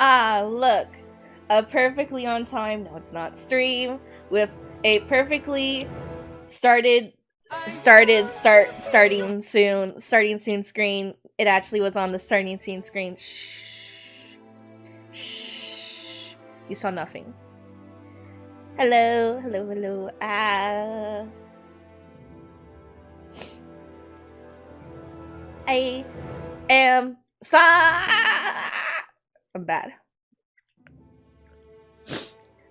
Ah, look. A perfectly on time, no it's not, stream with a perfectly starting soon screen. It actually was on the starting scene screen. Shh. Shh. You saw nothing. Hello, hello, hello. I am I'm bad.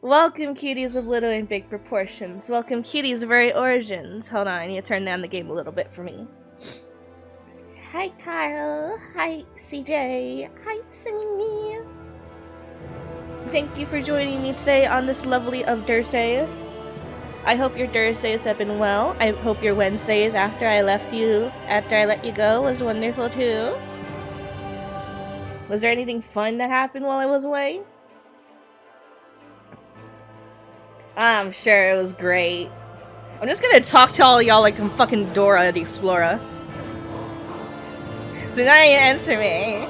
Welcome, cuties of little and big proportions. Welcome, cuties of very origins. Hold on, I need to turn down the game a little bit for me. Hi, Kyle. Hi, CJ. Hi, Simi. Thank you for joining me today on this lovely of Thursdays. I hope your Thursdays have been well. I hope your Wednesdays after I let you go was wonderful too. Was there anything fun that happened while I was away? I'm sure it was great. I'm just gonna talk to all y'all like I'm fucking Dora the Explorer. So now you answer me.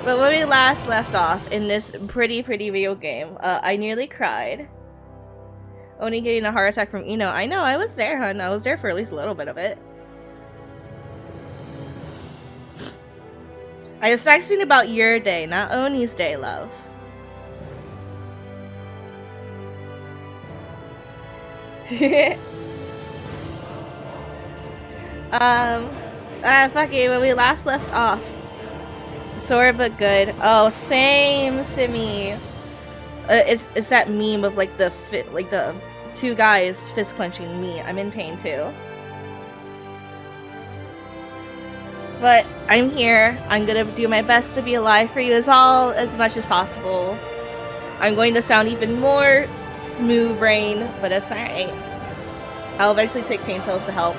But when we last left off in this pretty video game, I nearly cried. Only getting a heart attack from Eno. I know, I was there, hun. I was there for at least a little bit of it. I was texting about your day, not Oni's day, love. Fuck it, when we last left off. Sore but good. Oh, same, Simi. It's that meme of like the two guys fist clenching me. I'm in pain too. But I'm here. I'm gonna do my best to be alive for you as much as possible. I'm going to sound even more smooth brain, but it's alright. I'll eventually take pain pills to help.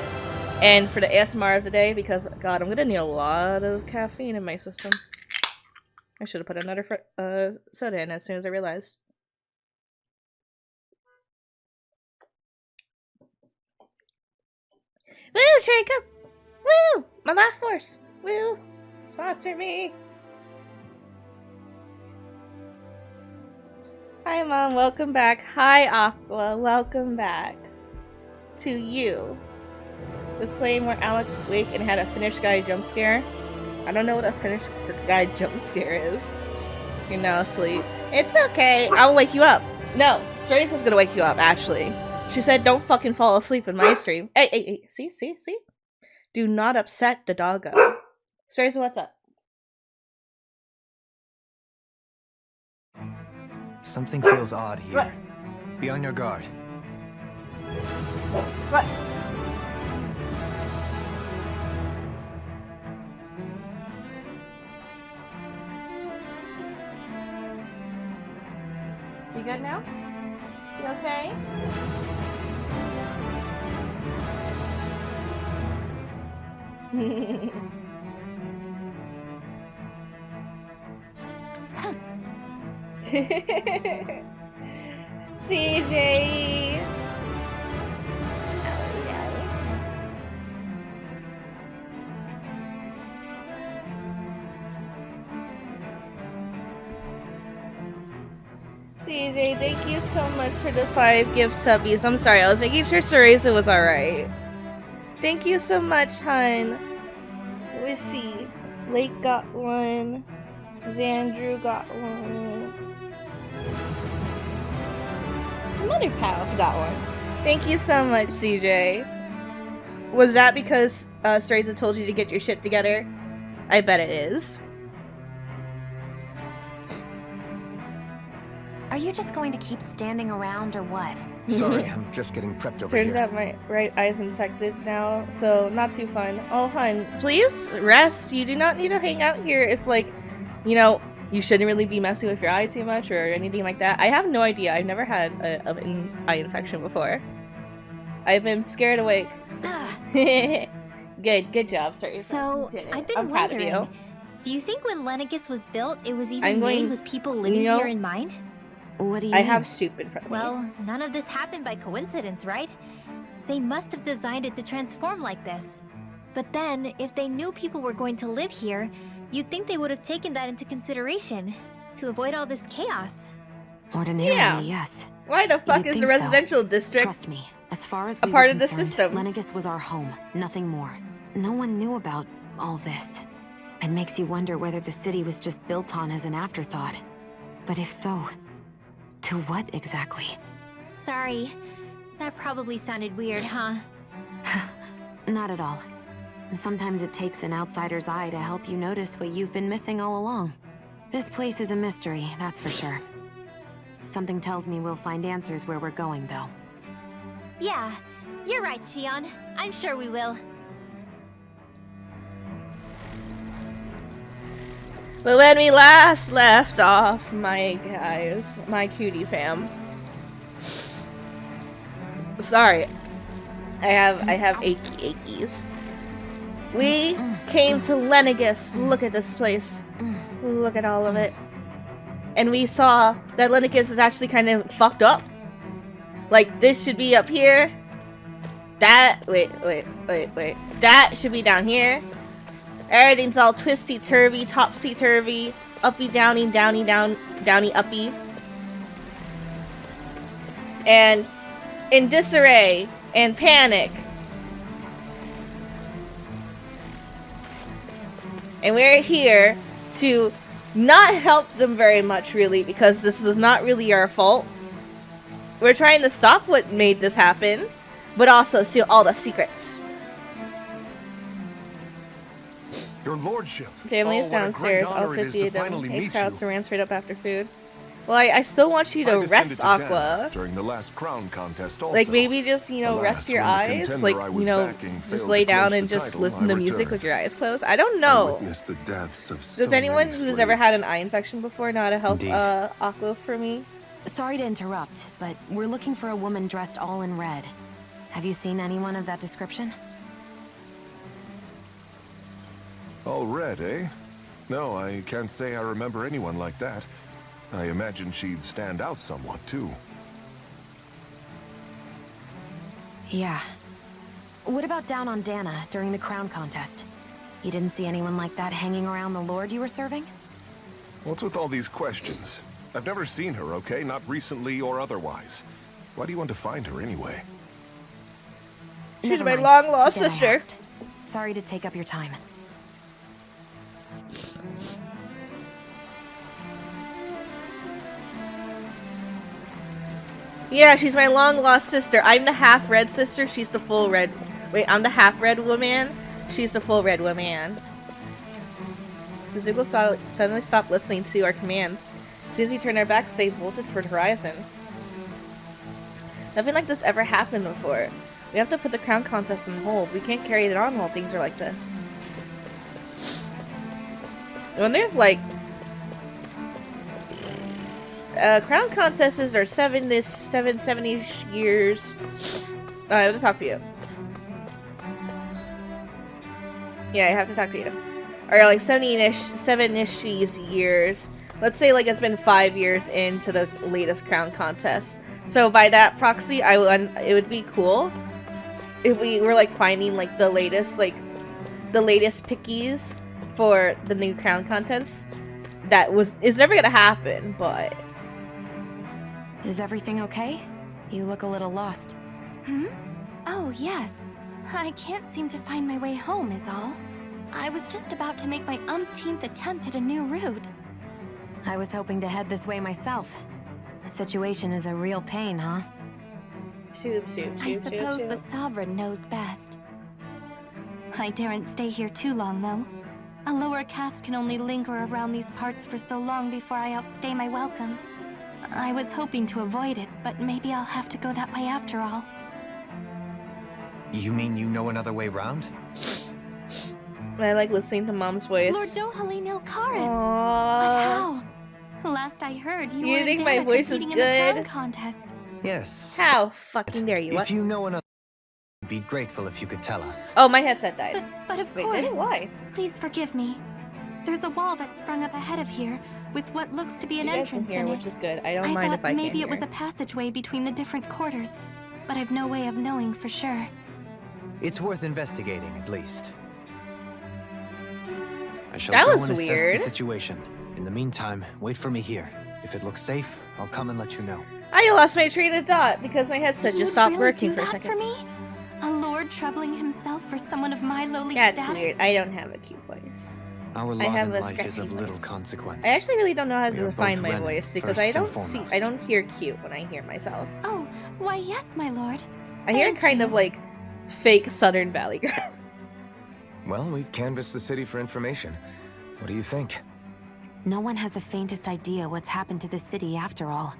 And for the ASMR of the day, because god, I'm gonna need a lot of caffeine in my system. I should have put another soda in as soon as I realized. Woo, Cherry Coke! Woo! My Life Force! Woo! Sponsor me! Hi, Mom. Welcome back. Hi, Aqua. Welcome back. To you. The slane where Alec wake and had a Finnish guy jump scare. I don't know what a Finnish guy jump scare is. You're now asleep. It's okay. I'll wake you up. No, Strays is gonna wake you up, actually. She said don't fucking fall asleep in my stream. Hey. See? Do not upset the doggo. Strays, what's up? Something feels odd here. What? Be on your guard. What? You good now? You okay? CJ! CJ, thank you so much for the 5 gift subbies. I'm sorry, I was making sure Cereza was alright. Thank you so much, hun. Let's see. Lake got one. Xandrew got one. Some other pals got one. Thank you so much, CJ. Was that because Cereza told you to get your shit together? I bet it is. Are you just going to keep standing around or what? Sorry, I'm just getting prepped over Turns here. out my right eye's infected now, so not too fun. Oh, hun, please rest. You do not need to hang out here if, like, you know, you shouldn't really be messing with your eye too much or anything like that. I have no idea. I've never had an eye infection before. I've been scared awake. Good job, sorry. So, I've been wondering, do you think when Lenegus was built, it was even made with people living here in mind? What do you mean? I have soup in front of me. Well, none of this happened by coincidence, right? They must have designed it to transform like this. But then, if they knew people were going to live here, You'd think they would have taken that into consideration to avoid all this chaos. Ordinarily, yes. Why the fuck is the residential district Trust me, as far as a part of the system? Lenegis was our home, nothing more. No one knew about all this. It makes you wonder whether the city was just built on as an afterthought. But if so, to what exactly? Sorry. That probably sounded weird, huh? Not at all. Sometimes it takes an outsider's eye to help you notice what you've been missing all along. This place is a mystery, that's for sure. Something tells me we'll find answers where we're going, though. Yeah, you're right, Shion. I'm sure we will. But when we last left off, my guys, my cutie fam. Sorry, I have achies. We came to Lenegis. Look at this place. Look at all of it. And we saw that Lenegis is actually kind of fucked up. Like, this should be up here. That, wait. That should be down here. Everything's all twisty-turvy, topsy-turvy, uppy, downy, downy, downy, uppy. And in disarray and panic. And we're here to not help them very much, really, because this is not really our fault. We're trying to stop what made this happen, but also steal all the secrets. Your lordship. Family is downstairs. All 50 of them. A crowd surrounds right up after food. Well, I still want you to rest, Aqua. During the last crown contest also. Like, maybe just, you know, rest your eyes. Like, you know, just lay down and just listen to music with your eyes closed. I don't know. Does anyone who's ever had an eye infection before know how to help Aqua for me? Sorry to interrupt, but we're looking for a woman dressed all in red. Have you seen anyone of that description? All red, eh? No, I can't say I remember anyone like that. I imagine she'd stand out somewhat, too. Yeah. What about down on Dana during the crown contest? You didn't see anyone like that hanging around the lord you were serving? What's with all these questions? I've never seen her, okay? Not recently or otherwise. Why do you want to find her anyway? She's my long-lost sister. Sorry to take up your time. Yeah, she's my long-lost sister. I'm the half-red sister. She's the full red. Wait, I'm the half-red woman. She's the full red woman. Zuko suddenly stopped listening to our commands. As soon as we turned our backs, they bolted for the horizon. Nothing like this ever happened before. We have to put the crown contest on hold. We can't carry it on while things are like this. I wonder if, like, crown contests are 70-ish years. I have to talk to you. Yeah, I have to talk to you. Or like 7-ish years. Let's say like it's been 5 years into the latest crown contest. So by that proxy, it would be cool if we were like finding like the latest pickies for the new crown contest. Is never gonna happen, but. Is everything okay? You look a little lost. Oh, yes. I can't seem to find my way home, is all. I was just about to make my umpteenth attempt at a new route. I was hoping to head this way myself. The situation is a real pain, huh? I suppose the Sovereign knows best. I daren't stay here too long, though. A lower caste can only linger around these parts for so long before I outstay my welcome. I was hoping to avoid it, but maybe I'll have to go that way after all. You mean you know another way round? I like listening to Mom's voice. Lord Dohalim Ilkaris! Aww. But how? Last I heard, you were think in my Dana voice is competing in the crown good? contest. Yes. How fucking dare you? What? If you know another, I'd be grateful if you could tell us. Oh, my headset died. But of Wait, course. did it? Why? Please forgive me. There's a wall that sprung up ahead of here, with what looks to be an You guys entrance can hear, in which it. is good. I don't I mind thought if I maybe can't it was hear. a passageway between the different quarters, but I've no way of knowing for sure. It's worth investigating, at least. I shall That go was and assess weird. the situation. In the meantime, wait for me here. If it looks safe, I'll come and let you know. I lost my train of thought because my headset just stopped working for a second. For me? A lord troubling himself for someone of my lowly That's status? weird. I don't have a cute voice. Our lot I have in a life is scratchy of little voice. consequence. I actually really don't know how We to are define both my Renan, voice because first I and don't foremost. I don't hear cute when I hear myself. Oh, why yes, my lord. I hear Thank kind you. of like fake Southern Valley girl. Well, we've canvassed the city for information. What do you think? No one has the faintest idea what's happened to the city after all.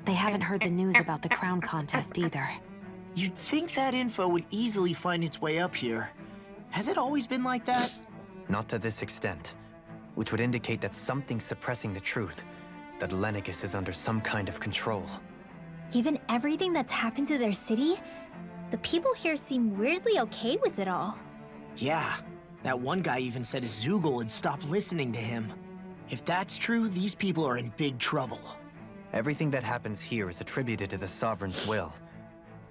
They haven't heard the news about the crown contest either. You'd think that info would easily find its way up here. Has it always been like that? Not to this extent, which would indicate that something's suppressing the truth, that Lenegis is under some kind of control. Given everything that's happened to their city, the people here seem weirdly okay with it all. Yeah. That one guy even said Zoogle had stopped listening to him. If that's true, these people are in big trouble. Everything that happens here is attributed to the Sovereign's will.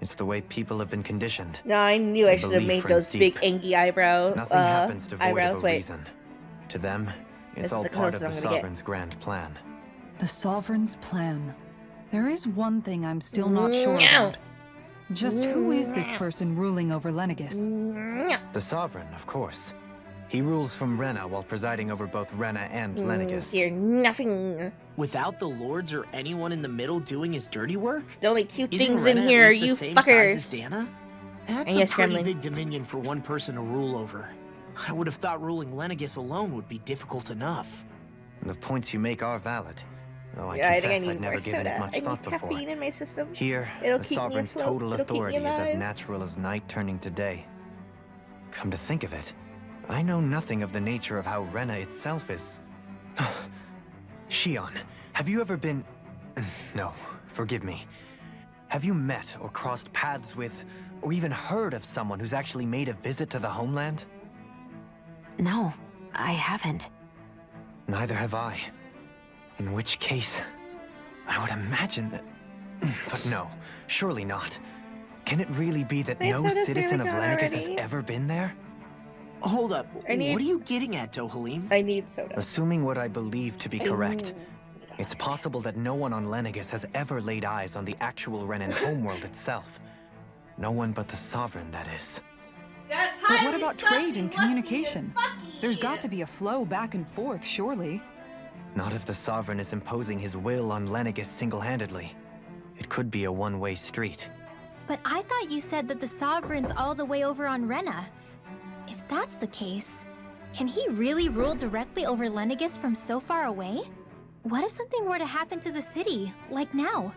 It's the way people have been conditioned. No, I knew I should have made belief those runs big deep. angy eyebrow Nothing happens devoid eyebrows. of a Wait, reason. To them, This it's is all the part of closest the I'm gonna get. Sovereign's grand plan. The Sovereign's plan. There is one thing I'm still not sure Meow. about. Just who is this person ruling over Lenegis? The Sovereign, of course. He rules from Rena while presiding over both Rena and Lenegis. You're nothing. Without the lords or anyone in the middle doing his dirty work? The only cute Isn't things Rena in at here, least the you same size as fuckers. Dana? That's And a yes, pretty Gremlin. big dominion for one person to rule over. I would have thought ruling Lenegis alone would be difficult enough. The points you make are valid, though I Yeah, I think I confess need I'd more never given soda. it much I thought need before. caffeine in my system. Here, It'll the keep me Sovereign's afloat. total It'll keep me authority is as alive. natural as night turning to day. Come to think of it, I know nothing of the nature of how Rena itself is. Shion, have you ever been... No, forgive me. Have you met or crossed paths with, or even heard of someone who's actually made a visit to the homeland? No, I haven't. Neither have I. In which case, I would imagine that... But no, surely not. Can it really be that Wait, no so this citizen of really Lenegis has already? ever been there? Hold up, I need- what are you getting at, Dohalim? I need soda. Assuming what I believe to be correct, I- it's possible that no one on Lenegis has ever laid eyes on the actual Renan homeworld itself. No one but the Sovereign, that is. That's But what highly about sussy, trade and wussy communication? as fucky. There's got to be a flow back and forth, surely. Not if the Sovereign is imposing his will on Lenegis single-handedly. It could be a one-way street. But I thought you said that the Sovereign's all the way over on Rena. If that's the case, can he really rule directly over Lenegis from so far away? What if something were to happen to the city, like now?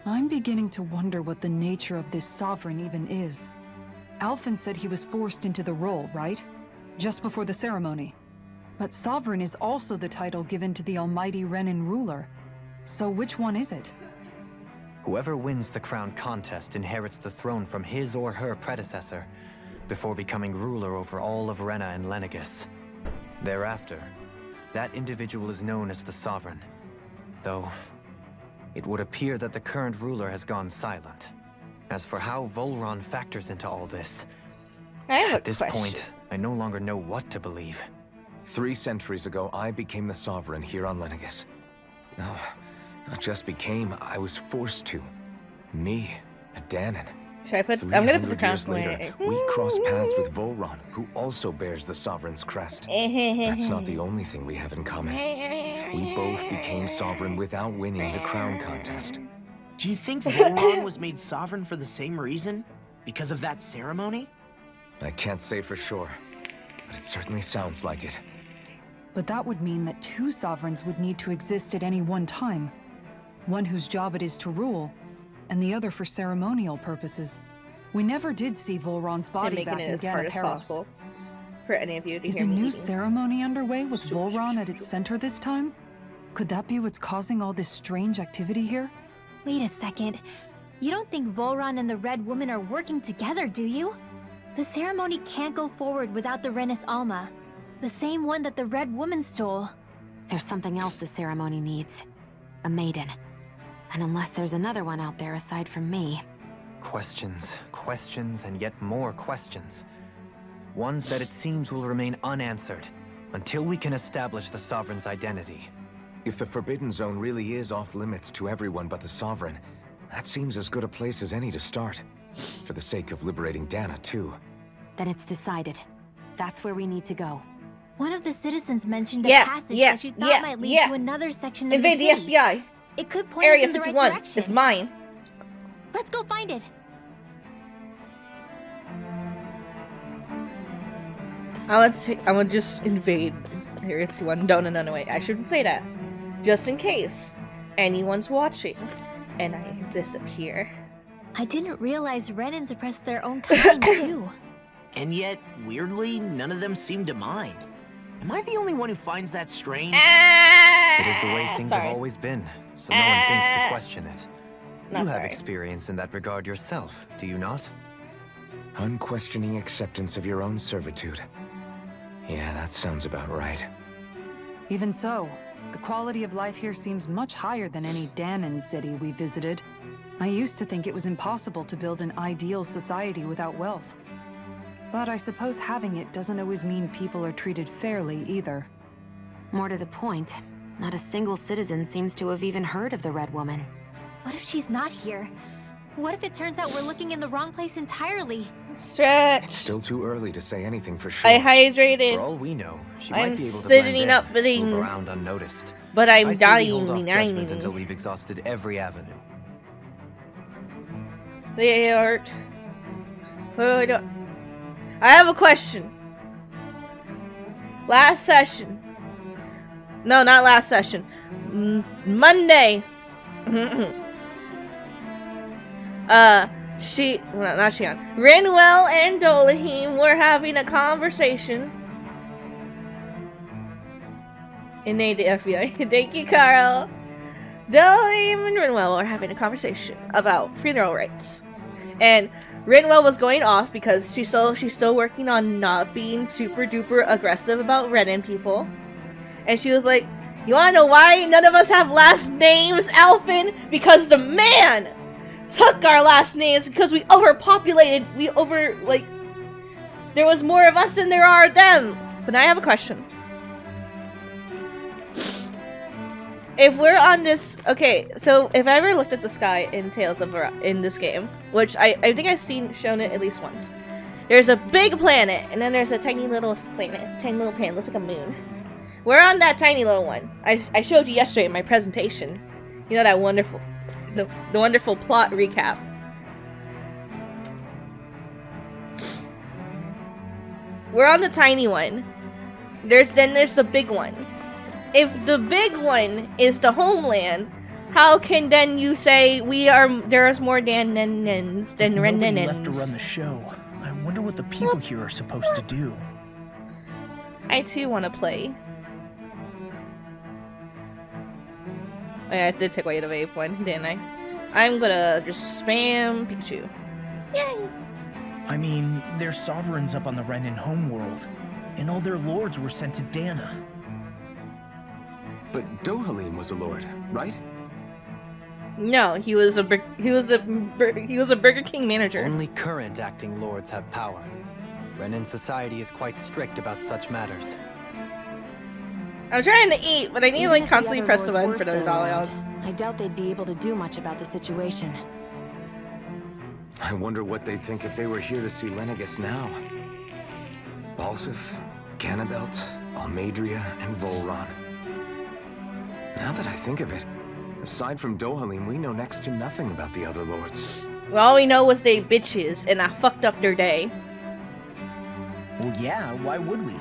I'm beginning to wonder what the nature of this Sovereign even is. Alphen said he was forced into the role, right? Just before the ceremony. But Sovereign is also the title given to the almighty Renan ruler. So which one is it? Whoever wins the crown contest inherits the throne from his or her predecessor, before becoming ruler over all of Rena and Lenegis. Thereafter, that individual is known as the Sovereign. Though, it would appear that the current ruler has gone silent. As for how Volron factors into all this, I have a at this question. point, I no longer know what to believe. 3 centuries ago, I became the Sovereign here on Lenegis. No, not just became, I was forced to. Me, a Danon. Should I put? I'm gonna put the 300 crown years later, we crossed paths with Volron, who also bears the Sovereign's crest. That's not the only thing we have in common. We both became Sovereign without winning the crown contest. Do you think Volron was made sovereign for the same reason? Because of that ceremony? I can't say for sure, but it certainly sounds like it. But that would mean that 2 sovereigns would need to exist at any one time. One whose job it is to rule, and the other for ceremonial purposes. We never did see Volron's I'm body making back it in as hard as Ganatheros. possible for any of you to Is hear a me new eating. ceremony underway with Volron at its center this time? Could that be what's causing all this strange activity here? Wait a second. You don't think Volron and the Red Woman are working together, do you? The ceremony can't go forward without the Renis Alma. The same one that the Red Woman stole. There's something else the ceremony needs. A maiden. And unless there's another one out there aside from me... Questions, questions, and yet more questions. Ones that it seems will remain unanswered until we can establish the Sovereign's identity. If the Forbidden Zone really is off-limits to everyone but the Sovereign, that seems as good a place as any to start. For the sake of liberating Dana, too. Then it's decided. That's where we need to go. One of the citizens mentioned a passage that she thought might lead to another section of Invade the city. the FBI. It could point Area us in the 51. right direction. It's mine. Let's go find it. I would just invade Area 51. No, wait. I shouldn't say that. Just in case anyone's watching and I disappear. I didn't realize Renan suppressed their own kind, too. And yet, weirdly, none of them seem to mind. Am I the only one who finds that strange? It is the way things have always been, so no one thinks to question it. You have experience in that regard yourself, do you not? Unquestioning acceptance of your own servitude. Yeah, that sounds about right. Even so, the quality of life here seems much higher than any Danon city we visited. I used to think it was impossible to build an ideal society without wealth. But I suppose having it doesn't always mean people are treated fairly either. More to the point, not a single citizen seems to have even heard of the Red Woman. What if she's not here? What if it turns out we're looking in the wrong place entirely? Stretch. It's still too early to say anything for sure. I hydrated. For all we know, she might be able to blend in, move around unnoticed. But I'm dying. Hold off judgment until we've exhausted every avenue. They are. What do I do? I have a question. Last session. No, not last session. Monday. Not Shion. Rinwell and Dolahim were having a conversation. In the FBI. Thank you, Carl. Dolahim and Rinwell were having a conversation about funeral rites. And Rinwell was going off because she's still working on not being super duper aggressive about Renan people. And she was like, you wanna know why none of us have last names, Alphen? Because the man took our last names because we overpopulated. There was more of us than there are of them. But now I have a question. If we're on this, okay, so if I ever looked at the sky in Tales of in this game, which I think I've shown it at least once, there's a big planet, and then there's a tiny little planet, looks like a moon. We're on that tiny little one. I showed you yesterday in my presentation. You know that wonderful, the wonderful plot recap. We're on the tiny one. There's the big one. If the big one is the homeland, how can then you say there's more Dananans than Renanans? Left to run the show. I wonder what the people here are supposed to do. I too want to play. Oh, yeah, I did take away the vape one, didn't I? I'm gonna just spam Pikachu. Yay! I mean, there's sovereigns up on the Renan homeworld, and all their lords were sent to Dana. But Dohalim was a lord, right? No, he was a Burger King manager. Only current acting lords have power. Renan society is quite strict about such matters. I'm trying to eat, but I need to like constantly press the button for the dollar. I doubt they'd be able to do much about the situation. I wonder what they'd think if they were here to see Lenegis now. Balsif, Cannabelt, Almadria, and Volron. Now that I think of it, aside from Dohalim, we know next to nothing about the other lords. Well, all we know was they bitches, and I fucked up their day. Well, yeah, why would we?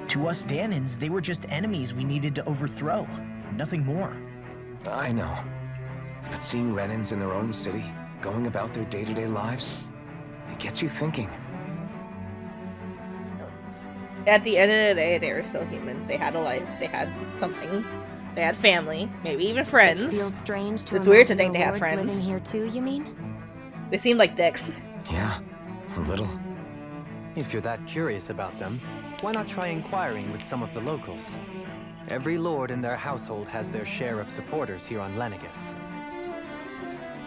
To us Danans, they were just enemies we needed to overthrow. Nothing more. I know. But seeing Renans in their own city, going about their day-to-day lives, it gets you thinking. At the end of the day, they were still humans. They had a life. They had something. They had family. Maybe even friends. It feels strange to it's weird to think they have friends. Living here too, you mean? They seem like dicks. Yeah, a little. If you're that curious about them, why not try inquiring with some of the locals? Every lord in their household has their share of supporters here on Lenegis.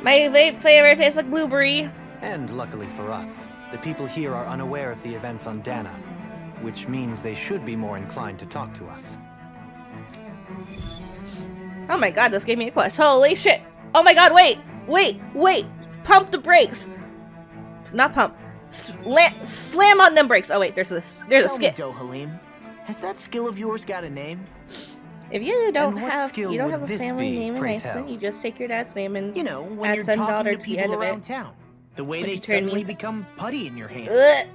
My vape flavor tastes like blueberry. And luckily for us, the people here are unaware of the events on Dana. which means they should be more inclined to talk to us. Oh my god, this gave me a quest. Holy shit! Oh my god, wait! Pump the brakes! Not pump. Slam on them brakes! Oh wait, there's a skip. Tell me, Dohalim, has that skill of yours got a name? If you don't And what have skill you don't would have a this family be, name in pray Iceland, tell? you just take your dad's name and You know, when add you're son daughter talking to to the end people of around it. town. The way When they you turn suddenly music- become putty in your hand.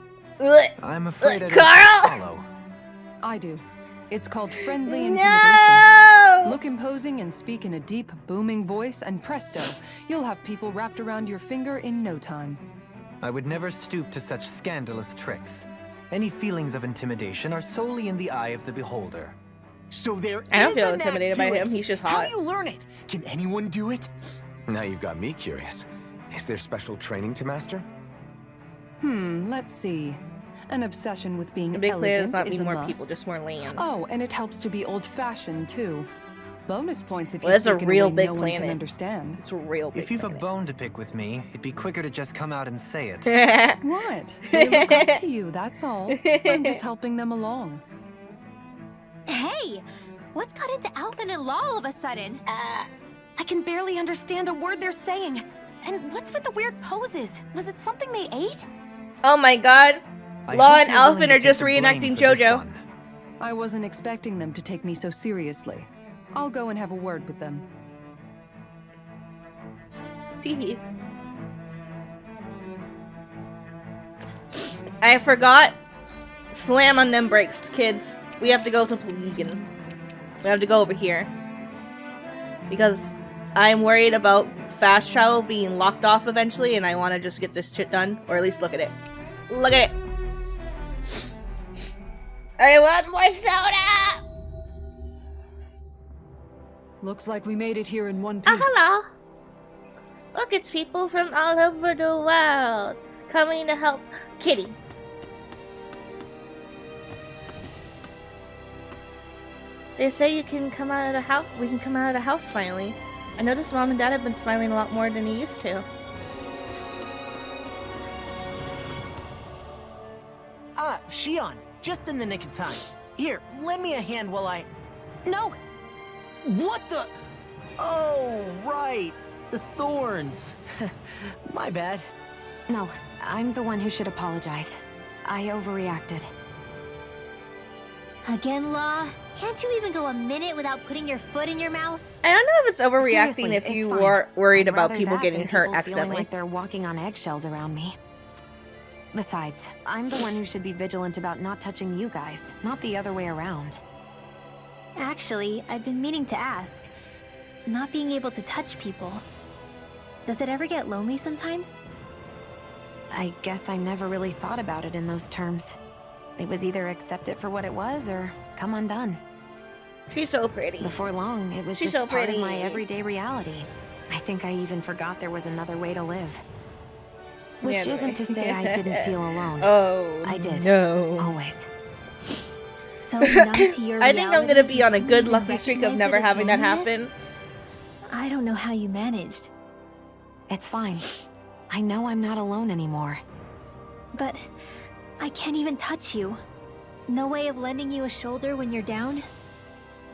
I'm afraid I don't Carl! follow. I do. It's called friendly intimidation. No! Look imposing and speak in a deep, booming voice, and presto, you'll have people wrapped around your finger in no time. I would never stoop to such scandalous tricks. Any feelings of intimidation are solely in the eye of the beholder. So there I don't is feel a knack intimidated by to him. it. He's just How hot. do you learn it? Can anyone do it? Now you've got me curious. Is there special training to master? Let's see. An obsession with being The big plan does elegant not is mean a more must. people, just more land. Oh, and it helps to be old-fashioned, too. Bonus points if Well, you that's a speak in real a way big no one can planet. understand. It's a real big If you've planet. a bone to pick with me, it'd be quicker to just come out and say it. What? They look up to you, that's all. I'm just helping them along. Hey! What's got into Alvin and Law all of a sudden? I can barely understand a word they're saying. And what's with the weird poses? Was it something they ate? Oh my god. I Law hope and you're willing Alvin to are take just the blame reenacting for this JoJo. one. I wasn't expecting them to take me so seriously. I'll go and have a word with them. Teehee. I forgot. Slam on them brakes, kids. We have to go to Plegan. We have to go over here. Because I'm worried about fast travel being locked off eventually, and I want to just get this shit done. Or at least look at it. Look at it! I want more soda! Looks like we made it here in one piece. Oh, hello! Look, it's people from all over the world coming to help Kitty. They say you can come out of the house. We can come out of the house finally. I noticed Mom and Dad have been smiling a lot more than they used to. Ah, Shion, just in the nick of time. Here, lend me a hand while I... No! What the... Oh, right. The thorns. My bad. No, I'm the one who should apologize. I overreacted. Again, Law? Can't you even go a minute without putting your foot in your mouth? I don't know if it's overreacting Seriously, if it's you fine. were worried I'd about rather people that getting than hurt people feeling accidentally. like they're walking on eggshells around me. Besides, I'm the one who should be vigilant about not touching you guys, not the other way around. Actually, I've been meaning to ask. Not being able to touch people. Does it ever get lonely sometimes? I guess I never really thought about it in those terms. It was either accept it for what it was or come undone. She's so pretty. Before long, it was She's just so part of my pretty. everyday reality. I think I even forgot there was another way to live. Which Yeah, isn't to say I didn't feel alone. Oh, I did. No. Always. So numb to your I think I'm reality, gonna be on a you good even lucky streak of recognize never it as having that loneliness? happen. I don't know how you managed. It's fine. I know I'm not alone anymore. But I can't even touch you. No way of lending you a shoulder when you're down?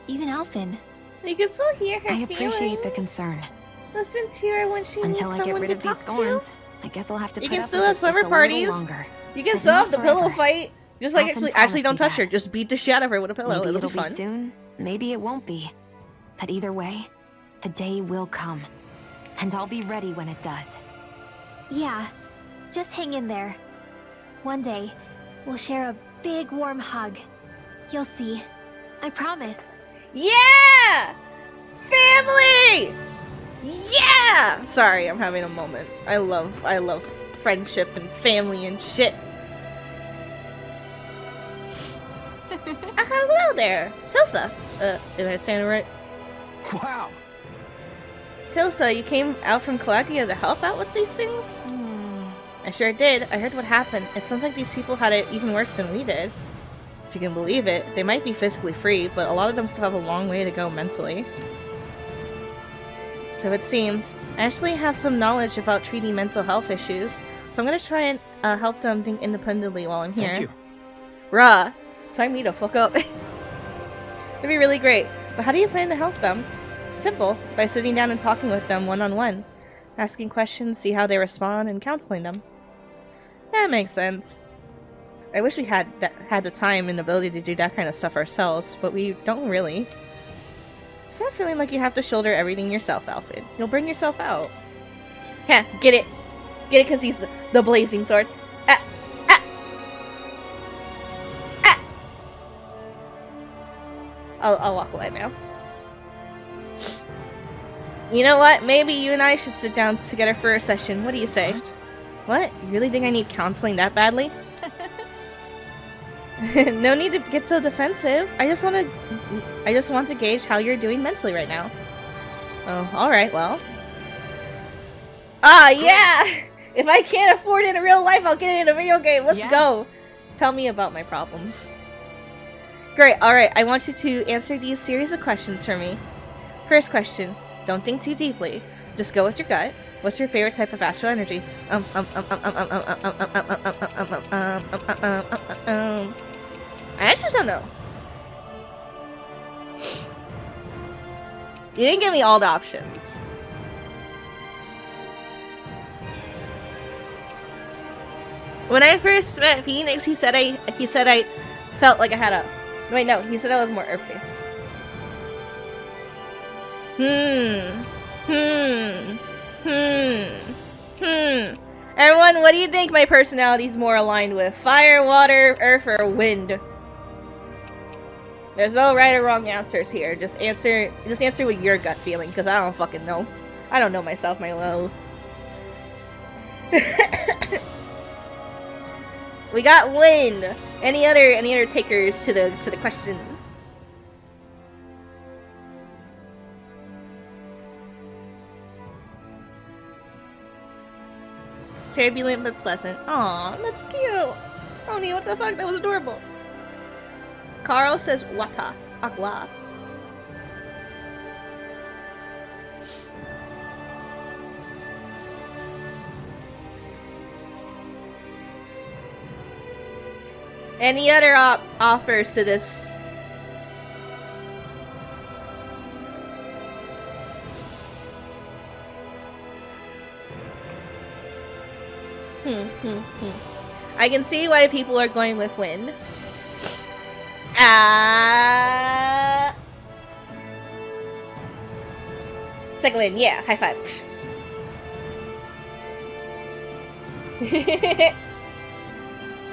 Even Alphin. You can still hear her I appreciate the feelings. concern. Listen to her when she Until needs I get someone rid to of these talk thorns, I guess I'll have to You put can up still with have it just summer a little parties. longer. to. You can But still not have the pillow forever. fight. Just like Alphin actually promised don't me touch her. that. Just beat the shit out of her with a pillow. Maybe It'll it'll be be fun. soon, maybe it won't be. But either way, the day will come. And I'll be ready when it does. Yeah, just hang in there. One day, we'll share a big warm hug. You'll see. I promise. Yeah! Family! Yeah! Sorry, I'm having a moment. I love friendship and family and shit. Hello there, Tilsa. Am I saying it right? Wow! Tilsa, you came out from Caladia to help out with these things? I sure did. I heard what happened. It sounds like these people had it even worse than we did. If you can believe it, they might be physically free, but a lot of them still have a long way to go mentally. So it seems. I actually have some knowledge about treating mental health issues, so I'm gonna try and help them think independently while I'm here. Thank you. Bruh, Sign me to fuck up. It'd be really great. But how do you plan to help them? Simple. By sitting down and talking with them one-on-one. Asking questions, see how they respond, and counseling them. That makes sense. I wish we had the time and ability to do that kind of stuff ourselves, but we don't really. Stop feeling like you have to shoulder everything yourself, Alfred. You'll burn yourself out. Heh, get it. Get it because he's the blazing sword. Ah! Ah! Ah! I'll walk away now. You know what? Maybe you and I should sit down together for a session. What do you say? What? You really think I need counseling that badly? No need to get so defensive. I just want to gauge how you're doing mentally right now. Oh, alright, well. Ah, yeah! If I can't afford it in real life, I'll get it in a video game. Let's go! Tell me about my problems. Great, alright. I want you to answer these series of questions for me. First question. Don't think too deeply. Just go with your gut. What's your favorite type of astral energy? I actually don't know. You didn't give me all the options. When I first met Phoenix, he said I felt like I had a... Wait, no, he said I was more Earth-based. Everyone, what do you think my personality's more aligned with? Fire, water, earth, or wind? There's no right or wrong answers here. Just answer with your gut feeling, because I don't fucking know. I don't know myself, my low. We got wind. Any other takers to the question? Turbulent but pleasant. Aw, that's cute. Oni, what the fuck? That was adorable. Carl says wata. Agua. Any other offers to this? I can see why people are going with wind. Second win, yeah, high five.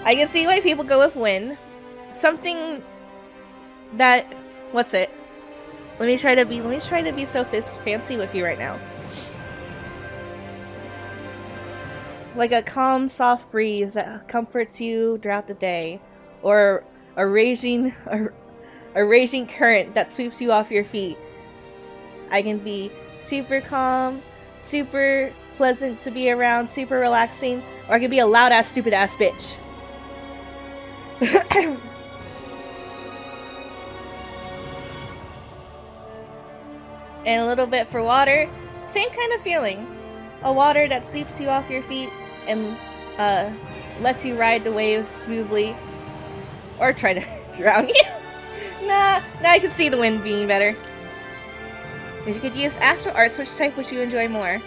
I can see why people go with wind. Something that, what's it? Let me try to be so fancy with you right now. Like a calm, soft breeze that comforts you throughout the day, or a raging current that sweeps you off your feet. I can be super calm, super pleasant to be around, super relaxing, or I can be a loud ass, stupid ass bitch. And a little bit for water, same kind of feeling. A water that sweeps you off your feet and lets you ride the waves smoothly, or try to drown you. Nah, I can see the wind being better. If you could use astral arts, which type would you enjoy more?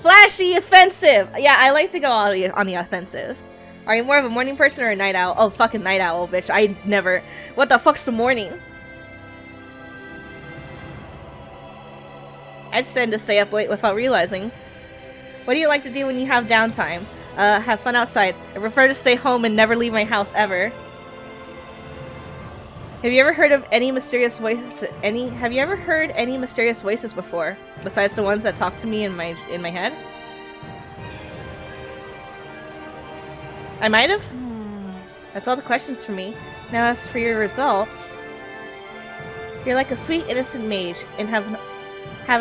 Flashy, offensive. Yeah, I like to go on the offensive. Are you more of a morning person or a night owl? Oh, fucking night owl, bitch. I never. What the fuck's the morning? I tend to stay up late without realizing. What do you like to do when you have downtime? Have fun outside. I prefer to stay home and never leave my house ever. Have you ever heard of any mysterious voices? Have you ever heard any mysterious voices before, besides the ones that talk to me in my head? I might have. That's all the questions for me. Now, as for your results, you're like a sweet, innocent mage, and have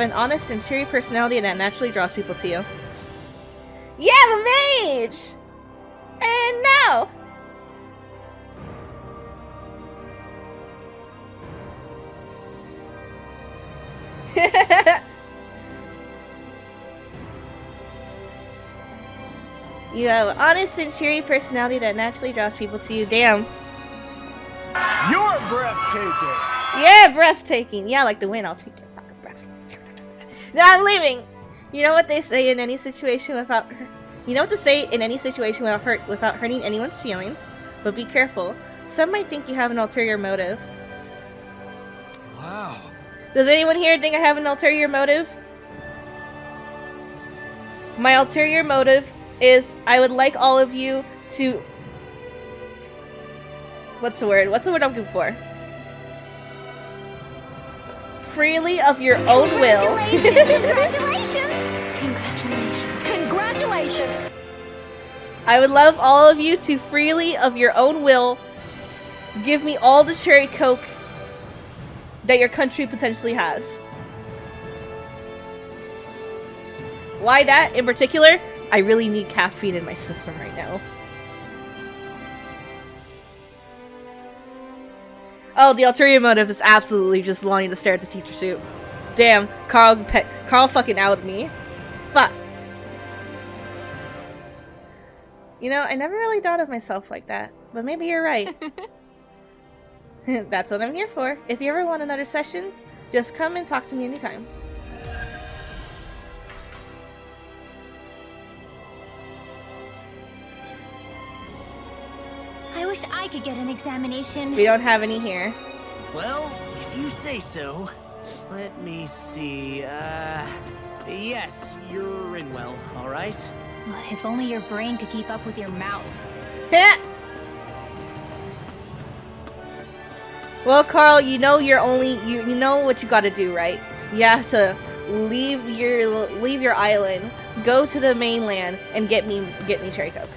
an honest and cheery personality that naturally draws people to you. Yeah, I'm a mage! And now! You have an honest and cheery personality that naturally draws people to you. Damn. You're breathtaking. Yeah, breathtaking. Yeah, like the wind. I'll take your fucking breath. Now I'm leaving. You know what they say in any situation without... You know what to say in any situation without hurting anyone's feelings. But be careful. Some might think you have an ulterior motive. Wow. Does anyone here think I have an ulterior motive? My ulterior motive is I would like all of you to... What's the word? What's the word I'm looking for? Freely of your own will. Congratulations! Congratulations! I would love all of you to freely of your own will give me all the cherry coke that your country potentially has. Why that in particular? I really need caffeine in my system right now. Oh, the ulterior motive is absolutely just wanting to stare at the teacher suit. Damn, Carl fucking outed me. Fuck. You know, I never really thought of myself like that, but maybe you're right. That's what I'm here for. If you ever want another session, just come and talk to me anytime. I wish I could get an examination. We don't have any here. Well, if you say so. Let me see, yes, you're in well, alright? If only your brain could keep up with your mouth. Well, Carl, you know you're only you know what you gotta do, right? You have to leave your island, go to the mainland, and get me cherry coke.